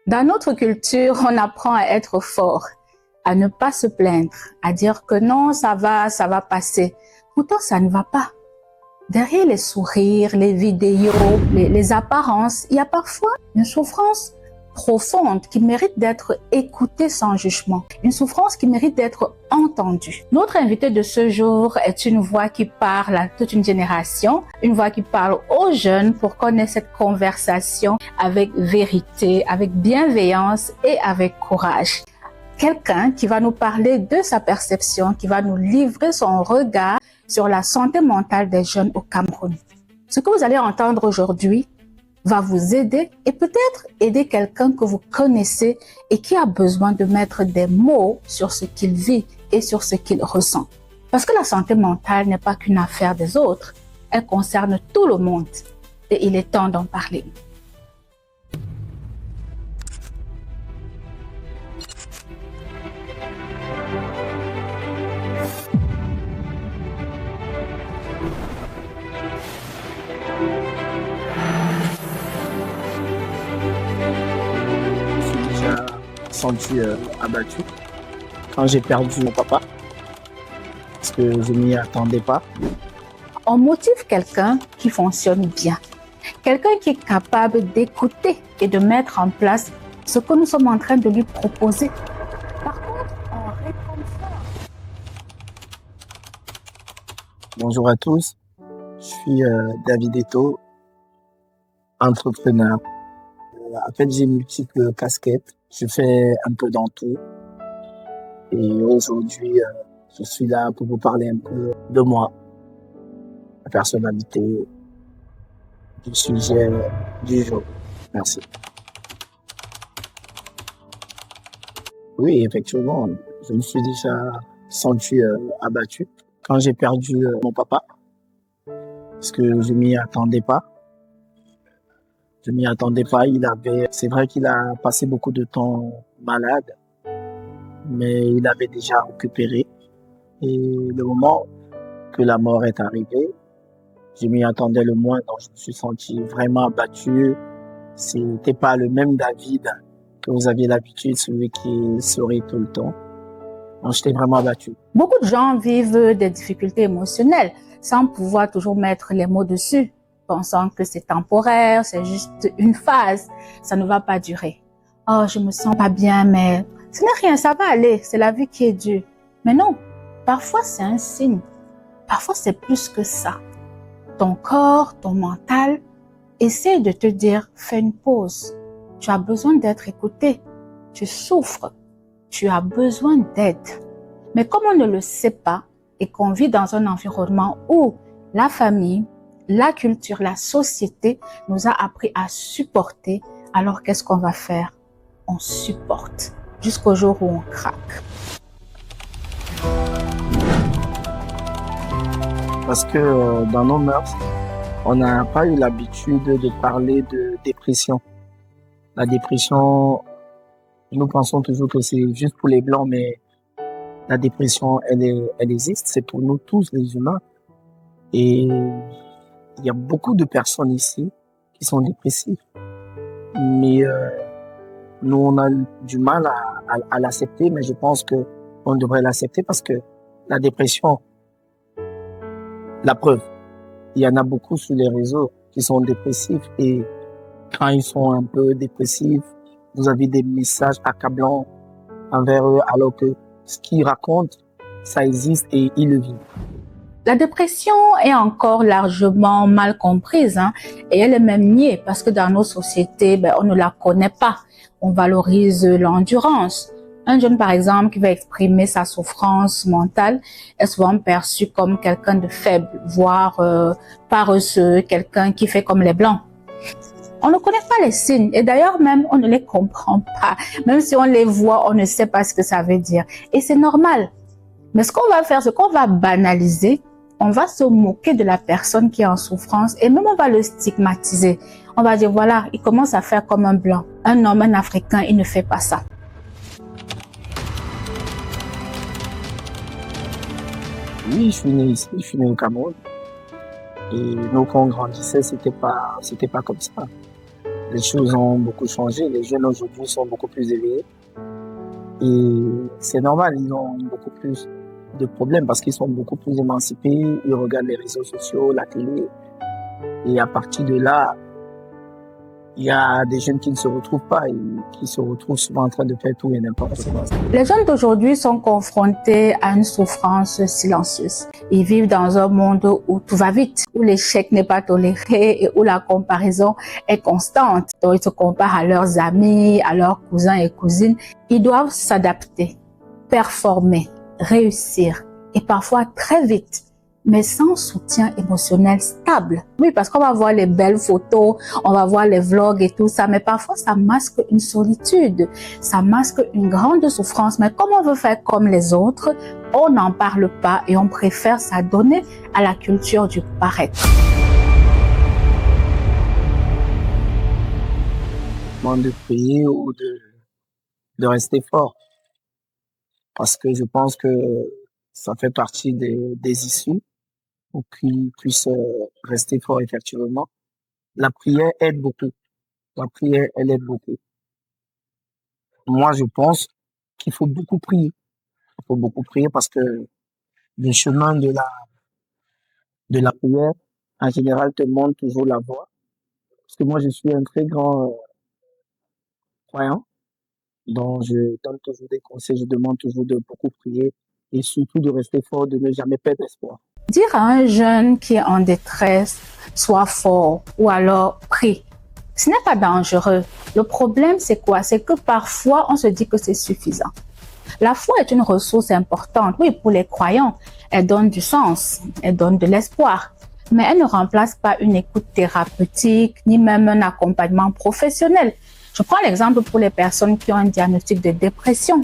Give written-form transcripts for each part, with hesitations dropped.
Dans notre culture, on apprend à être fort, à ne pas se plaindre, à dire que non, ça va passer. Pourtant, ça ne va pas. Derrière les sourires, les vidéos, les apparences, il y a parfois une souffrance profonde qui mérite d'être écoutée sans jugement, une souffrance qui mérite d'être entendue. Notre invité de ce jour est une voix qui parle à toute une génération, une voix qui parle aux jeunes pour qu'on ait cette conversation avec vérité, avec bienveillance et avec courage. Quelqu'un qui va nous parler de sa perception, qui va nous livrer son regard sur la santé mentale des jeunes au Cameroun. Ce que vous allez entendre aujourd'hui va vous aider et peut-être aider quelqu'un que vous connaissez et qui a besoin de mettre des mots sur ce qu'il vit et sur ce qu'il ressent. Parce que la santé mentale n'est pas qu'une affaire des autres, elle concerne tout le monde et il est temps d'en parler. Senti abattu quand j'ai perdu mon papa parce que je m'y attendais pas. On motive quelqu'un qui fonctionne bien, quelqu'un qui est capable d'écouter et de mettre en place ce que nous sommes en train de lui proposer. Par contre, on réconforte. Bonjour à tous, je suis David Eto, entrepreneur. En fait, j'ai multiples casquettes. Je fais un peu dans tout. Et aujourd'hui, je suis là pour vous parler un peu de moi, la personnalité, du sujet du jour. Merci. Oui, effectivement, je me suis déjà senti abattu quand j'ai perdu mon papa, parce que je m'y attendais pas. Je m'y attendais pas. C'est vrai qu'il a passé beaucoup de temps malade, mais il avait déjà récupéré. Et le moment que la mort est arrivée, je m'y attendais le moins, donc je me suis senti vraiment abattu. C'était pas le même David que vous aviez l'habitude, celui qui sourit tout le temps. Donc j'étais vraiment abattu. Beaucoup de gens vivent des difficultés émotionnelles sans pouvoir toujours mettre les mots dessus, pensant que c'est temporaire, c'est juste une phase, ça ne va pas durer. Oh, je me sens pas bien, mais ce n'est rien, ça va aller, c'est la vie qui est dure. Mais non, parfois c'est un signe, parfois c'est plus que ça. Ton corps, ton mental, essaie de te dire, fais une pause. Tu as besoin d'être écouté, tu souffres, tu as besoin d'aide. Mais comme on ne le sait pas et qu'on vit dans un environnement où la famille, la culture, la société nous a appris à supporter, alors qu'est-ce qu'on va faire? On supporte jusqu'au jour où on craque. Parce que dans nos mœurs, on n'a pas eu l'habitude de parler de dépression. La dépression, nous pensons toujours que c'est juste pour les blancs, mais la dépression, elle existe, c'est pour nous tous les humains. Et il y a beaucoup de personnes ici qui sont dépressives. Mais nous, on a eu du mal à l'accepter, mais je pense que on devrait l'accepter parce que la dépression, la preuve, il y en a beaucoup sur les réseaux qui sont dépressifs et quand ils sont un peu dépressifs, vous avez des messages accablants envers eux alors que ce qu'ils racontent, ça existe et ils le vivent. La dépression est encore largement mal comprise, et elle est même niée parce que dans nos sociétés, on ne la connaît pas. On valorise l'endurance. Un jeune, par exemple, qui va exprimer sa souffrance mentale est souvent perçu comme quelqu'un de faible, voire paresseux, quelqu'un qui fait comme les blancs. On ne connaît pas les signes et d'ailleurs même on ne les comprend pas. Même si on les voit, on ne sait pas ce que ça veut dire. Et c'est normal. Mais ce qu'on va faire, c'est qu'on va banaliser, on va se moquer de la personne qui est en souffrance et même on va le stigmatiser. On va dire voilà, il commence à faire comme un blanc. Un homme, un Africain, il ne fait pas ça. Oui, je suis né ici, je suis né au Cameroun. Et nous, quand on grandissait, c'était pas comme ça. Les choses ont beaucoup changé. Les jeunes aujourd'hui sont beaucoup plus éveillés. Et c'est normal, ils ont beaucoup plus de problèmes parce qu'ils sont beaucoup plus émancipés. Ils regardent les réseaux sociaux, la télé. Et à partir de là, il y a des jeunes qui ne se retrouvent pas et qui se retrouvent souvent en train de faire tout et n'importe quoi. Les jeunes d'aujourd'hui sont confrontés à une souffrance silencieuse. Ils vivent dans un monde où tout va vite, où l'échec n'est pas toléré et où la comparaison est constante. Donc, ils se comparent à leurs amis, à leurs cousins et cousines. Ils doivent s'adapter, performer, réussir et parfois très vite, mais sans soutien émotionnel stable. Oui, parce qu'on va voir les belles photos, on va voir les vlogs et tout ça, mais parfois ça masque une solitude, ça masque une grande souffrance. Mais comme on veut faire comme les autres, on n'en parle pas et on préfère s'adonner à la culture du paraître. De prier ou de rester fort. Parce que je pense que ça fait partie des issues pour qu'ils puissent rester forts effectivement. La prière aide beaucoup. La prière, elle aide beaucoup. Moi, je pense qu'il faut beaucoup prier. Il faut beaucoup prier parce que le chemin de la prière, en général, te montre toujours la voie. Parce que moi, je suis un très grand croyant. Donc, je donne toujours des conseils, je demande toujours de beaucoup prier et surtout de rester fort, de ne jamais perdre espoir. Dire à un jeune qui est en détresse, sois fort ou alors prie, ce n'est pas dangereux. Le problème, c'est quoi? C'est que parfois, on se dit que c'est suffisant. La foi est une ressource importante. Oui, pour les croyants, elle donne du sens, elle donne de l'espoir. Mais elle ne remplace pas une écoute thérapeutique, ni même un accompagnement professionnel. Je prends l'exemple pour les personnes qui ont un diagnostic de dépression.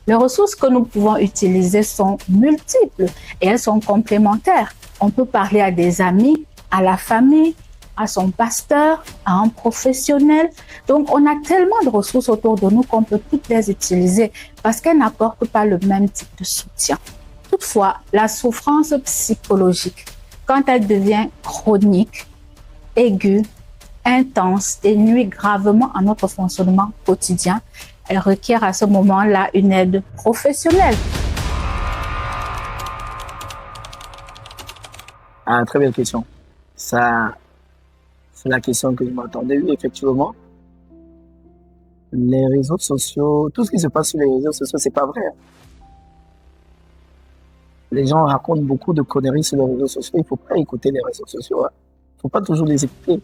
Les ressources que nous pouvons utiliser sont multiples et elles sont complémentaires. On peut parler à des amis, à la famille, à son pasteur, à un professionnel. Donc, on a tellement de ressources autour de nous qu'on peut toutes les utiliser parce qu'elles n'apportent pas le même type de soutien. Toutefois, la souffrance psychologique, quand elle devient chronique, aiguë, intense et nuit gravement à notre fonctionnement quotidien, elle requiert à ce moment-là une aide professionnelle. Ah, très belle question. Ça, c'est la question que je m'attendais. Oui, effectivement. Les réseaux sociaux, tout ce qui se passe sur les réseaux sociaux, c'est pas vrai. Les gens racontent beaucoup de conneries sur les réseaux sociaux. Il faut pas écouter les réseaux sociaux. Il faut pas toujours les écouter.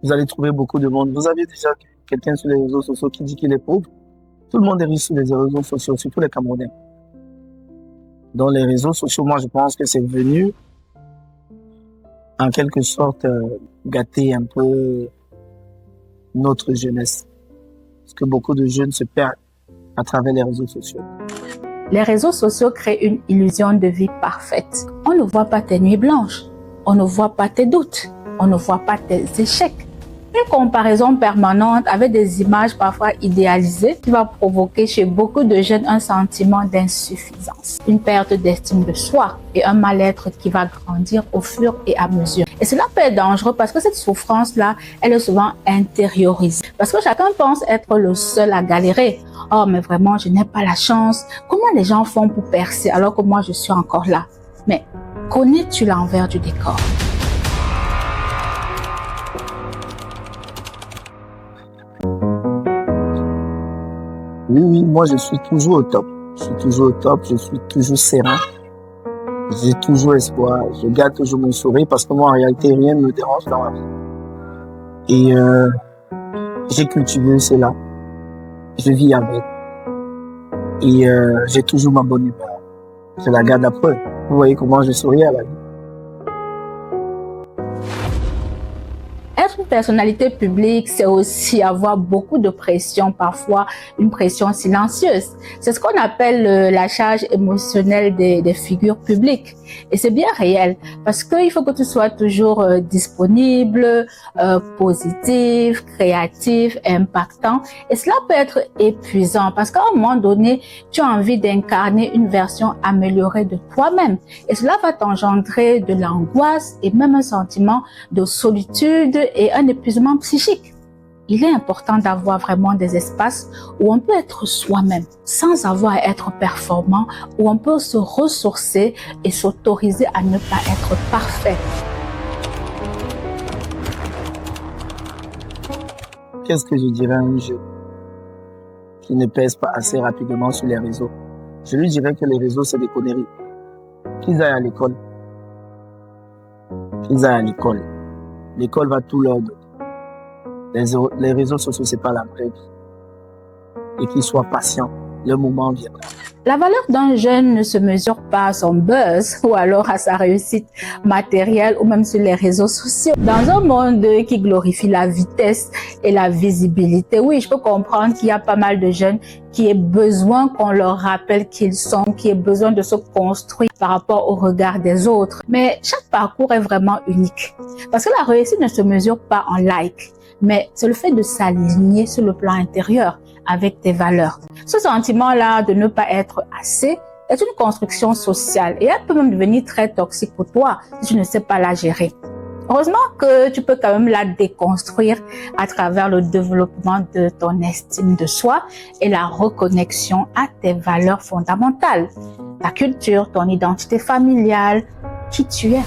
Vous allez trouver beaucoup de monde. Vous avez déjà quelqu'un sur les réseaux sociaux qui dit qu'il est pauvre. Tout le monde est riche sur les réseaux sociaux, surtout les Camerounais. Dans les réseaux sociaux, moi, je pense que c'est venu en quelque sorte gâter un peu notre jeunesse. Parce que beaucoup de jeunes se perdent à travers les réseaux sociaux. Les réseaux sociaux créent une illusion de vie parfaite. On ne voit pas tes nuits blanches, on ne voit pas tes doutes, on ne voit pas tes échecs. Une comparaison permanente avec des images parfois idéalisées qui va provoquer chez beaucoup de jeunes un sentiment d'insuffisance, une perte d'estime de soi et un mal-être qui va grandir au fur et à mesure. Et cela peut être dangereux parce que cette souffrance-là, elle est souvent intériorisée. Parce que chacun pense être le seul à galérer. Oh, mais vraiment, je n'ai pas la chance. Comment les gens font pour percer alors que moi, je suis encore là? Mais connais-tu l'envers du décor? Oui, moi je suis toujours au top. Je suis toujours au top, je suis toujours serein. J'ai toujours espoir, je garde toujours mon sourire parce que moi en réalité rien ne me dérange dans la vie. Et j'ai cultivé cela. Je vis avec. Et j'ai toujours ma bonne humeur. Je la garde après. Vous voyez comment je souris à la vie. Être une personnalité publique, c'est aussi avoir beaucoup de pression, parfois une pression silencieuse. C'est ce qu'on appelle la charge émotionnelle des figures publiques. Et c'est bien réel parce qu'il faut que tu sois toujours disponible, positif, créatif, impactant. Et cela peut être épuisant parce qu'à un moment donné, tu as envie d'incarner une version améliorée de toi-même. Et cela va t'engendrer de l'angoisse et même un sentiment de solitude et un épuisement psychique. il est important d'avoir vraiment des espaces où on peut être soi-même, sans avoir à être performant, où on peut se ressourcer et s'autoriser à ne pas être parfait. Qu'est-ce que je dirais à un jeune qui ne pèse pas assez rapidement sur les réseaux? Je lui dirais que les réseaux, c'est des conneries. Qu'ils aillent à l'école. Qu'ils aillent à l'école. L'école va tout leur donner. Les réseaux sociaux, c'est pas la vraie vie. Et qu'ils soient patients. Le moment viendra. La valeur d'un jeune ne se mesure pas à son buzz ou alors à sa réussite matérielle ou même sur les réseaux sociaux. Dans un monde qui glorifie la vitesse et la visibilité, oui, je peux comprendre qu'il y a pas mal de jeunes qui aient besoin qu'on leur rappelle qui ils sont, qui aient besoin de se construire par rapport au regard des autres. Mais chaque parcours est vraiment unique parce que la réussite ne se mesure pas en like, mais c'est le fait de s'aligner sur le plan intérieur avec tes valeurs. Ce sentiment-là de ne pas être assez est une construction sociale et elle peut même devenir très toxique pour toi si tu ne sais pas la gérer. Heureusement que tu peux quand même la déconstruire à travers le développement de ton estime de soi et la reconnexion à tes valeurs fondamentales, ta culture, ton identité familiale, qui tu es.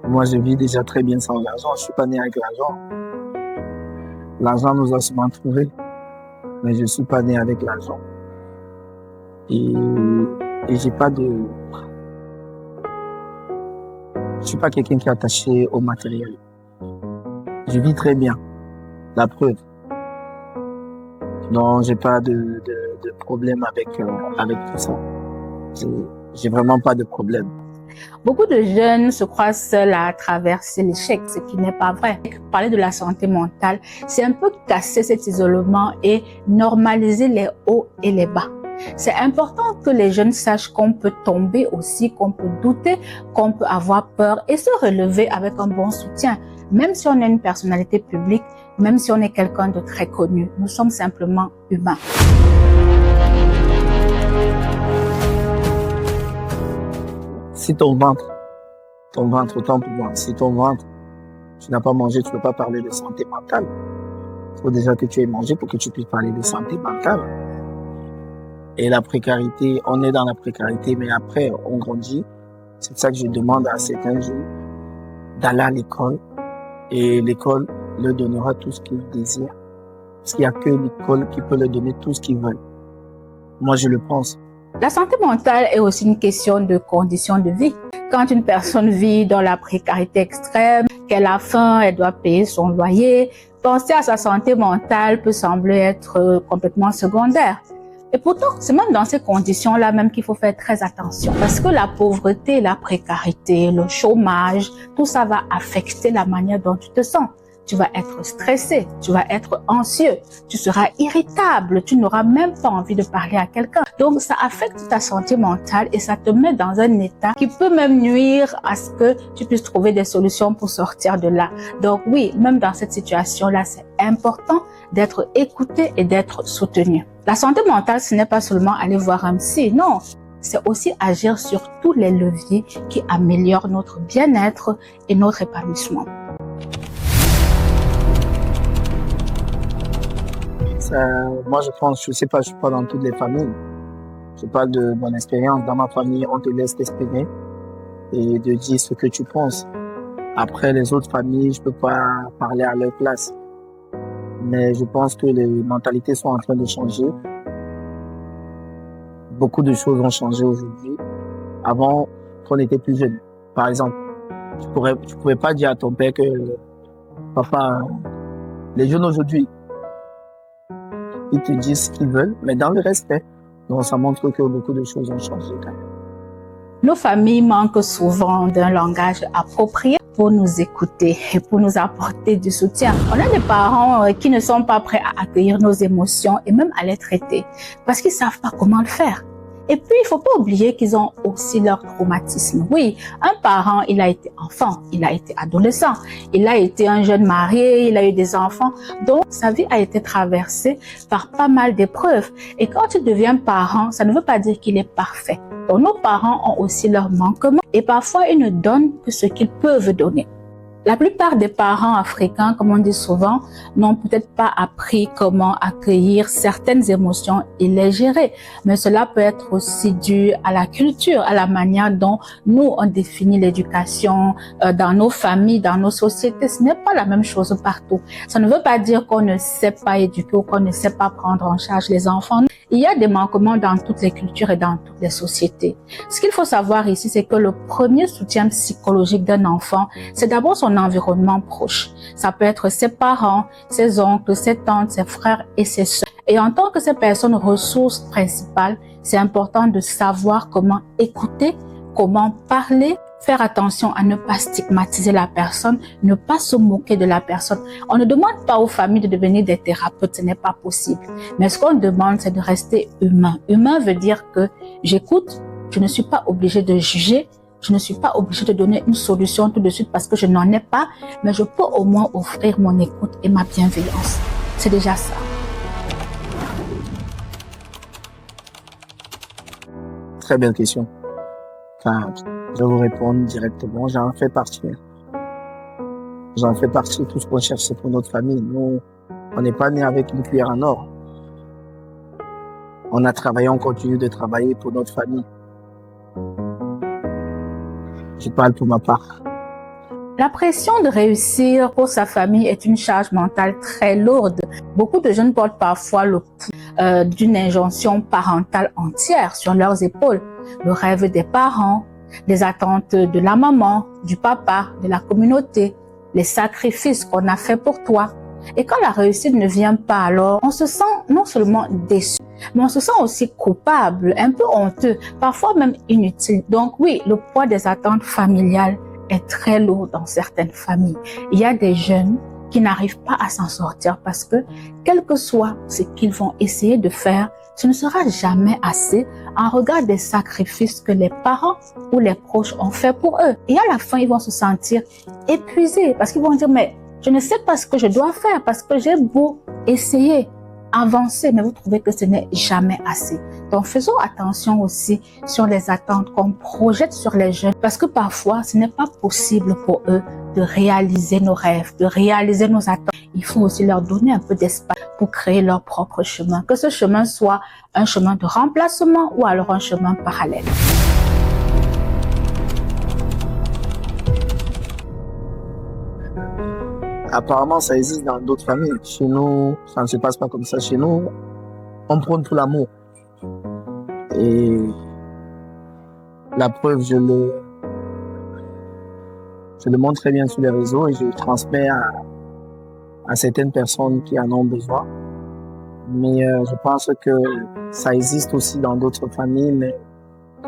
Moi, je vis déjà très bien sans l'argent. Je suis pas né avec l'argent. L'argent nous a souvent trouvés, mais je suis pas né avec l'argent. Et j'ai pas de... Je suis pas quelqu'un qui est attaché au matériel. Je vis très bien. La preuve. Non, j'ai pas de problème avec tout ça. J'ai vraiment pas de problème. Beaucoup de jeunes se croient seuls à traverser l'échec, ce qui n'est pas vrai. Parler de la santé mentale, c'est un peu casser cet isolement et normaliser les hauts et les bas. C'est important que les jeunes sachent qu'on peut tomber aussi, qu'on peut douter, qu'on peut avoir peur et se relever avec un bon soutien. Même si on est une personnalité publique, même si on est quelqu'un de très connu, nous sommes simplement humains. Si ton ventre, autant pour moi, si ton ventre, tu n'as pas mangé, tu ne peux pas parler de santé mentale. Il faut déjà que tu aies mangé pour que tu puisses parler de santé mentale. Et la précarité, on est dans la précarité, mais après, on grandit. C'est pour ça que je demande à certains jeunes d'aller à l'école. Et l'école leur donnera tout ce qu'ils désirent. Parce qu'il n'y a que l'école qui peut leur donner tout ce qu'ils veulent. Moi, je le pense. La santé mentale est aussi une question de conditions de vie. Quand une personne vit dans la précarité extrême, qu'elle a faim, elle doit payer son loyer, penser à sa santé mentale peut sembler être complètement secondaire. Et pourtant, c'est même dans ces conditions-là même qu'il faut faire très attention. Parce que la pauvreté, la précarité, le chômage, tout ça va affecter la manière dont tu te sens. Tu vas être stressé, tu vas être anxieux, tu seras irritable, tu n'auras même pas envie de parler à quelqu'un. Donc, ça affecte ta santé mentale et ça te met dans un état qui peut même nuire à ce que tu puisses trouver des solutions pour sortir de là. Donc oui, même dans cette situation-là, c'est important d'être écouté et d'être soutenu. La santé mentale, ce n'est pas seulement aller voir un psy, non. C'est aussi agir sur tous les leviers qui améliorent notre bien-être et notre épanouissement. Moi, je pense, je sais pas, je suis pas dans toutes les familles. Je parle de mon expérience. Dans ma famille, on te laisse t'exprimer et de dire ce que tu penses. Après, les autres familles, je peux pas parler à leur place. Mais je pense que les mentalités sont en train de changer. Beaucoup de choses ont changé aujourd'hui. Avant, quand on était plus jeune, par exemple, tu pouvais pas dire à ton père que, papa, les jeunes aujourd'hui, ils te disent ce qu'ils veulent, mais dans le respect. Donc, ça montre que beaucoup de choses ont changé quand même. Nos familles manquent souvent d'un langage approprié pour nous écouter et pour nous apporter du soutien. On a des parents qui ne sont pas prêts à accueillir nos émotions et même à les traiter parce qu'ils savent pas comment le faire. Et puis, il faut pas oublier qu'ils ont aussi leur traumatisme. Oui, un parent, il a été enfant, il a été adolescent, il a été un jeune marié, il a eu des enfants. Donc, sa vie a été traversée par pas mal d'épreuves. Et quand tu deviens parent, ça ne veut pas dire qu'il est parfait. Donc, nos parents ont aussi leurs manquements et parfois, ils ne donnent que ce qu'ils peuvent donner. La plupart des parents africains, comme on dit souvent, n'ont peut-être pas appris comment accueillir certaines émotions et les gérer. Mais cela peut être aussi dû à la culture, à la manière dont nous, on définit l'éducation dans nos familles, dans nos sociétés. Ce n'est pas la même chose partout. Ça ne veut pas dire qu'on ne sait pas éduquer ou qu'on ne sait pas prendre en charge les enfants. Il y a des manquements dans toutes les cultures et dans toutes les sociétés. Ce qu'il faut savoir ici, c'est que le premier soutien psychologique d'un enfant, c'est d'abord son environnement proche. Ça peut être ses parents, ses oncles, ses tantes, ses frères et ses sœurs. Et en tant que ces personnes ressources principales, c'est important de savoir comment écouter, comment parler, faire attention à ne pas stigmatiser la personne, ne pas se moquer de la personne. On ne demande pas aux familles de devenir des thérapeutes, ce n'est pas possible. Mais ce qu'on demande, c'est de rester humain. Humain veut dire que j'écoute, je ne suis pas obligé de juger, je ne suis pas obligé de donner une solution tout de suite parce que je n'en ai pas, mais je peux au moins offrir mon écoute et ma bienveillance. C'est déjà ça. Très belle question. Enfin, je vais vous répondre directement. J'en fais partie. J'en fais partie. Tout ce qu'on cherche, c'est pour notre famille. Nous, on n'est pas né avec une cuillère en or. On a travaillé, on continue de travailler pour notre famille. Je parle pour ma part. La pression de réussir pour sa famille est une charge mentale très lourde. Beaucoup de jeunes portent parfois le poids d'une injonction parentale entière sur leurs épaules. Le rêve des parents, les attentes de la maman, du papa, de la communauté, les sacrifices qu'on a fait pour toi. Et quand la réussite ne vient pas, alors on se sent non seulement déçu, mais on se sent aussi coupable, un peu honteux, parfois même inutile. Donc oui, le poids des attentes familiales est très lourd dans certaines familles. Il y a des jeunes qui n'arrivent pas à s'en sortir parce que quel que soit ce qu'ils vont essayer de faire, ce ne sera jamais assez en regard des sacrifices que les parents ou les proches ont fait pour eux. Et à la fin, ils vont se sentir épuisés parce qu'ils vont dire, mais je ne sais pas ce que je dois faire parce que j'ai beau essayer, avancer, mais vous trouvez que ce n'est jamais assez. Donc, faisons attention aussi sur les attentes qu'on projette sur les jeunes parce que parfois, ce n'est pas possible pour eux de réaliser nos rêves, de réaliser nos attentes. Il faut aussi leur donner un peu d'espace pour créer leur propre chemin, que ce chemin soit un chemin de remplacement ou alors un chemin parallèle. Apparemment, ça existe dans d'autres familles. Chez nous, ça ne se passe pas comme ça. Chez nous, on prône pour l'amour. Et la preuve, je le montre très bien sur les réseaux et je le transmets à certaines personnes qui en ont besoin. Mais je pense que ça existe aussi dans d'autres familles, mais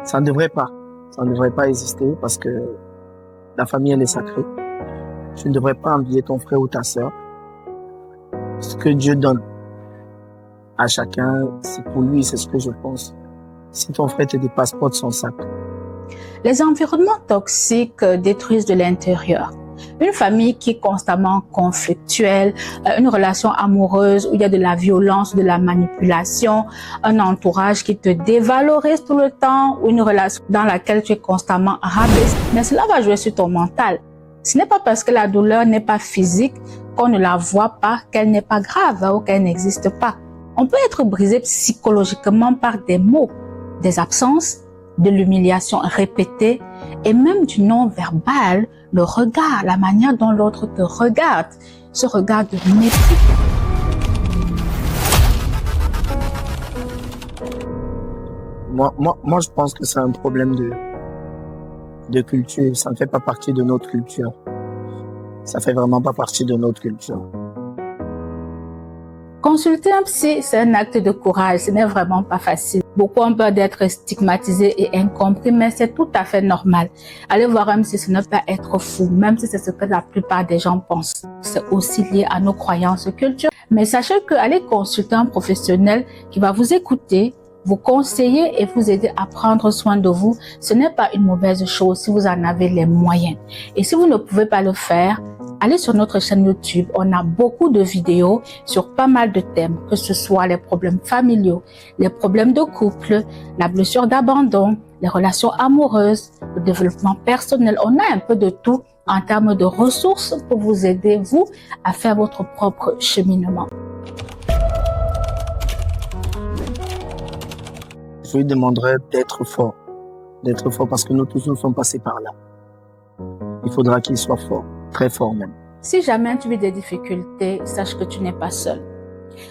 ça ne devrait pas. Ça ne devrait pas exister parce que la famille, elle est sacrée. Tu ne devrais pas envier ton frère ou ta sœur. Ce que Dieu donne à chacun, c'est pour lui, c'est ce que je pense. Si ton frère te dépasse pas de son sac. Les environnements toxiques détruisent de l'intérieur. Une famille qui est constamment conflictuelle, une relation amoureuse où il y a de la violence, de la manipulation, un entourage qui te dévalorise tout le temps ou une relation dans laquelle tu es constamment rabaissé. Mais cela va jouer sur ton mental. Ce n'est pas parce que la douleur n'est pas physique qu'on ne la voit pas, qu'elle n'est pas grave ou qu'elle n'existe pas. On peut être brisé psychologiquement par des mots, des absences, de l'humiliation répétée et même du non-verbal, le regard, la manière dont l'autre te regarde, ce regard de mépris. Moi, je pense que c'est un problème de culture. Ça ne fait pas partie de notre culture. Ça fait vraiment pas partie de notre culture. Consulter un psy, c'est un acte de courage. Ce n'est vraiment pas facile. Beaucoup ont peur d'être stigmatisés et incompris, mais c'est tout à fait normal. Aller voir un psy, ce n'est pas être fou, même si c'est ce que la plupart des gens pensent. C'est aussi lié à nos croyances culturelles. Mais sachez qu'aller consulter un professionnel qui va vous écouter, vous conseiller et vous aider à prendre soin de vous, ce n'est pas une mauvaise chose si vous en avez les moyens. Et si vous ne pouvez pas le faire, allez sur notre chaîne YouTube. On a beaucoup de vidéos sur pas mal de thèmes, que ce soit les problèmes familiaux, les problèmes de couple, la blessure d'abandon, les relations amoureuses, le développement personnel. On a un peu de tout en termes de ressources pour vous aider, vous, à faire votre propre cheminement. Je lui demanderais d'être fort parce que nous tous nous sommes passés par là. Il faudra qu'il soit fort, très fort même. Si jamais tu vis des difficultés, sache que tu n'es pas seul.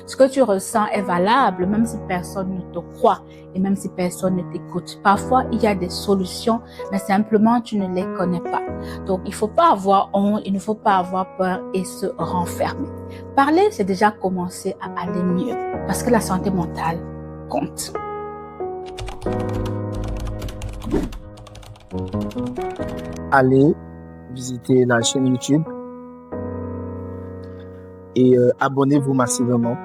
Ce que tu ressens est valable, même si personne ne te croit et même si personne ne t'écoute. Parfois, il y a des solutions, mais simplement, tu ne les connais pas. Donc, il ne faut pas avoir honte, il ne faut pas avoir peur et se renfermer. Parler, c'est déjà commencer à aller mieux parce que la santé mentale compte. Allez visiter la chaîne YouTube et abonnez-vous massivement.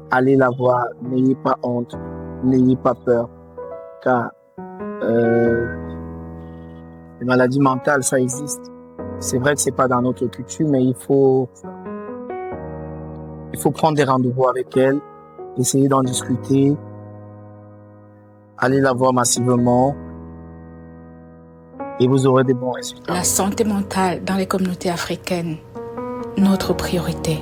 Allez la voir, n'ayez pas honte, n'ayez pas peur, car les maladies mentales, ça existe. C'est vrai que c'est pas dans notre culture, mais il faut prendre des rendez-vous avec elle, essayer d'en discuter, allez la voir massivement et vous aurez des bons résultats. La santé mentale dans les communautés africaines, notre priorité.